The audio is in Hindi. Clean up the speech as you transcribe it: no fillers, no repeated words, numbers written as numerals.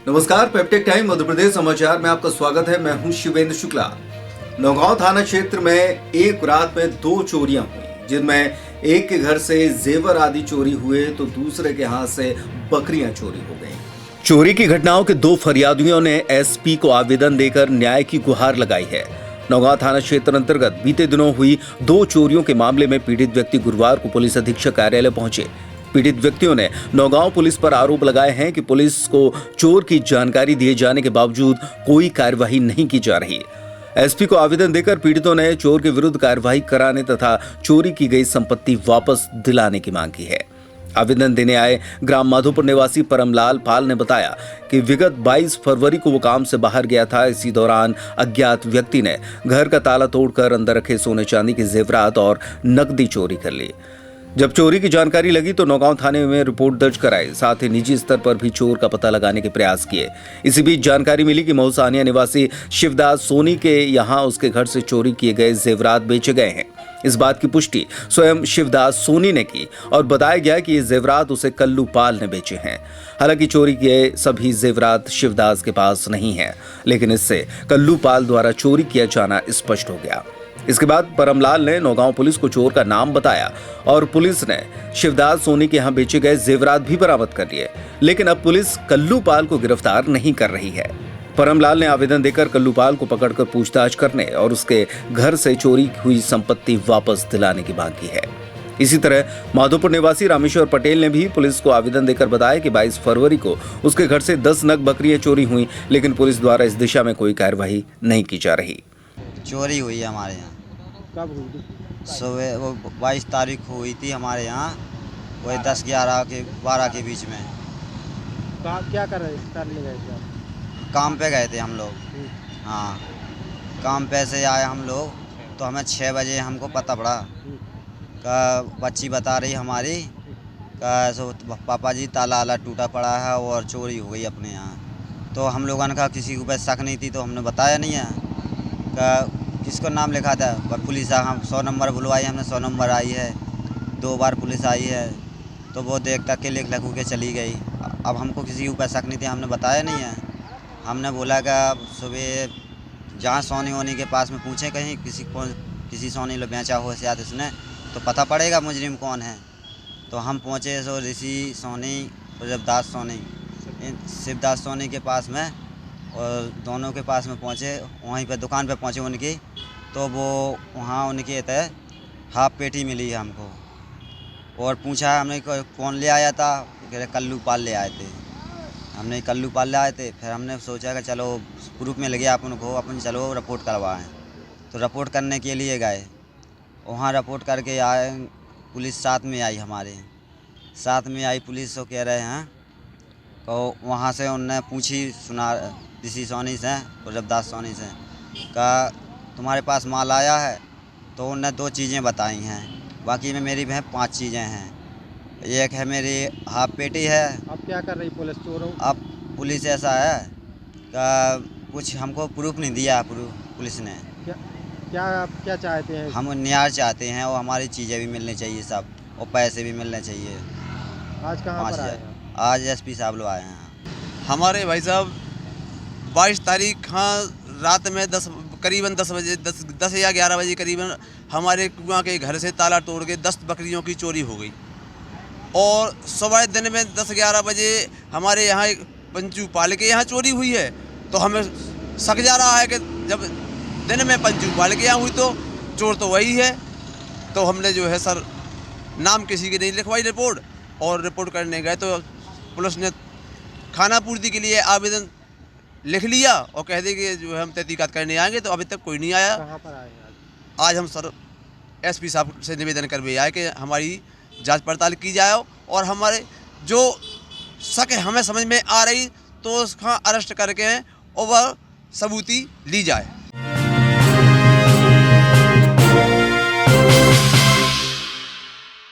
नमस्कार, पेप्टेक टाइम मध्य प्रदेश समाचार में आपका स्वागत है। मैं हूं शिवेंद्र शुक्ला। नौगांव थाना क्षेत्र में एक रात में 2 चोरियां हुई, जिनमें एक के घर से जेवर आदि चोरी हुए तो दूसरे के हाथ से बकरियां चोरी हो गईं। चोरी की घटनाओं के 2 फरियादियों ने एसपी को आवेदन देकर न्याय की गुहार लगाई है। नौगांव थाना क्षेत्र अंतर्गत बीते दिनों हुई 2 चोरियों के मामले में पीड़ित व्यक्ति गुरुवार को पुलिस अधीक्षक कार्यालय पहुंचे। पीड़ित व्यक्तियों ने नौगांव पुलिस पर आरोप लगाए हैं कि पुलिस को चोर की जानकारी दिए जाने के बावजूद कोई कार्यवाही नहीं की जा रही। एसपी को आवेदन देकर पीड़ितों ने चोर के विरुद्ध कार्यवाही कराने तथा चोरी की गई संपत्ति वापस दिलाने की मांग की है। आवेदन देने आए ग्राम माधोपुर निवासी परमलाल पाल ने बताया कि विगत 22 फरवरी को वो काम से बाहर गया था। इसी दौरान अज्ञात व्यक्ति ने घर का ताला तोड़कर अंदर रखे सोने चांदी के जेवरात और नकदी चोरी कर ली। जब चोरी की जानकारी लगी तो नौगांव थाने में रिपोर्ट दर्ज कराई, साथ ही निजी स्तर पर भी चोर का पता लगाने के प्रयास किए। इसी बीच जानकारी मिली कि महुसानिया निवासी शिवदास सोनी के यहाँ उसके घर से चोरी किए गए जेवरात बेचे गए हैं। इस बात की पुष्टि स्वयं शिवदास सोनी ने की और बताया गया कि ये जेवरात उसे कल्लू पाल ने बेचे हैं। हालांकि चोरी किए सभी जेवरात शिवदास के पास नहीं है, लेकिन इससे कल्लू पाल द्वारा चोरी किया जाना स्पष्ट हो गया। इसके बाद परमलाल ने नौगांव पुलिस को चोर का नाम बताया और पुलिस ने शिवदास सोनी के यहाँ बेचे गए जेवरात भी बरामद कर लिए, लेकिन अब पुलिस कल्लू पाल को गिरफ्तार नहीं कर रही है। परमलाल ने आवेदन देकर कल्लू पाल को पकड़कर पूछताछ करने और उसके घर से चोरी हुई संपत्ति वापस दिलाने की मांग की है। इसी तरह माधोपुर निवासी रामेश्वर पटेल ने भी पुलिस को आवेदन देकर बताया कि 22 फरवरी को उसके घर से 10 नग बकरियां चोरी हुई, लेकिन पुलिस द्वारा इस दिशा में कोई कार्यवाही नहीं की जा रही। चोरी हुई है हमारे यहाँ। कब हुई थी? सुबह वो 22 तारीख को हुई थी हमारे यहाँ, वही 10-11 के बीच में। क्या करने गए थे आप? काम पे गए थे हम लोग। हाँ, काम पे से आए हम लोग तो हमें 6 बजे हमको पता पड़ा का बच्ची बता रही हमारी का सो पापा जी ताला आला टूटा पड़ा है और चोरी हो गई अपने यहाँ। तो हम लोगों ने कहा किसी को शक नहीं थी तो हमने बताया नहीं है का किसको नाम लिखा था। पुलिस हम 100 नंबर बुलवाई, हमने 100 नंबर आई है, 2 बार पुलिस आई है तो वो देख तक के लिख लखू के चली गई। अब हमको किसी के ऊपर शक नहीं थी, हमने बताया नहीं है। हमने बोला कि सुबह जहाँ सोनी वोनी के पास में पूछें कहीं किसी सोनी लो बेचा हो शायद उसने तो पता पड़ेगा मुजरिम कौन है। तो हम पहुँचे सो ऋषि सोनी और शिवदास सोनी, शिवदास सोनी के पास में और दोनों के पास में पहुँचे। वहीं पे दुकान पे पहुँचे उनकी तो वो वहाँ उनके तय हाफ पेटी मिली है हमको और पूछा हमने कौन ले आया था, कह रहे कल्लू पाल ले आए थे। हमने कल्लू पाल ले आए थे। फिर हमने सोचा कि चलो ग्रुप में लगे अपन चलो रिपोर्ट करवाएं। तो रिपोर्ट करने के लिए गए, वहाँ रिपोर्ट करके आए। पुलिस साथ में आई, हमारे साथ में आई पुलिस। तो कह रहे हैं तो वहाँ से उनने पूछी सुना ऋषि सोनी से और शिवदास सोनी से का तुम्हारे पास माल आया है। तो उनने 2 चीज़ें बताई हैं, बाकी में मेरी में 5 चीज़ें हैं। एक है मेरी हाफ पेटी है। अब क्या कर रही पुलिस चोरों? अब पुलिस ऐसा है का कुछ हमको प्रूफ नहीं दिया पुलिस ने। क्या चाहते हैं? हम न्याय चाहते हैं और हमारी चीज़ें भी मिलनी चाहिए सब, और पैसे भी मिलने चाहिए। आज कहाँ पर आए हैं? आज एसपी साहब लोग आए हैं। हमारे भाई साहब 22 तारीख हाँ रात में करीबन 10 या 11 बजे करीबन हमारे कुआं के घर से ताला तोड़ के 10 बकरियों की चोरी हो गई। और सुबह दिन में 10-11 बजे हमारे यहाँ एक पंचू पाल के यहाँ चोरी हुई है। तो हमें शक जा रहा है कि जब दिन में पंचू पाल के यहाँ हुई तो चोर तो वही है। तो हमने जो है सर नाम किसी की नहीं लिखवाई रिपोर्ट, और रिपोर्ट करने गए तो पुलिस ने खाना पूर्ति के लिए आवेदन लिख लिया और कह दे कि जो है हम तहकीकात करने आएंगे। तो अभी तक कोई नहीं आया। कहाँ पर आए हैं आज हम सर एसपी साहब से निवेदन कर भी आए कि हमारी जांच पड़ताल की जाए और हमारे जो शक हमें समझ में आ रही तो उसका अरेस्ट करके और वह सबूती ली जाए।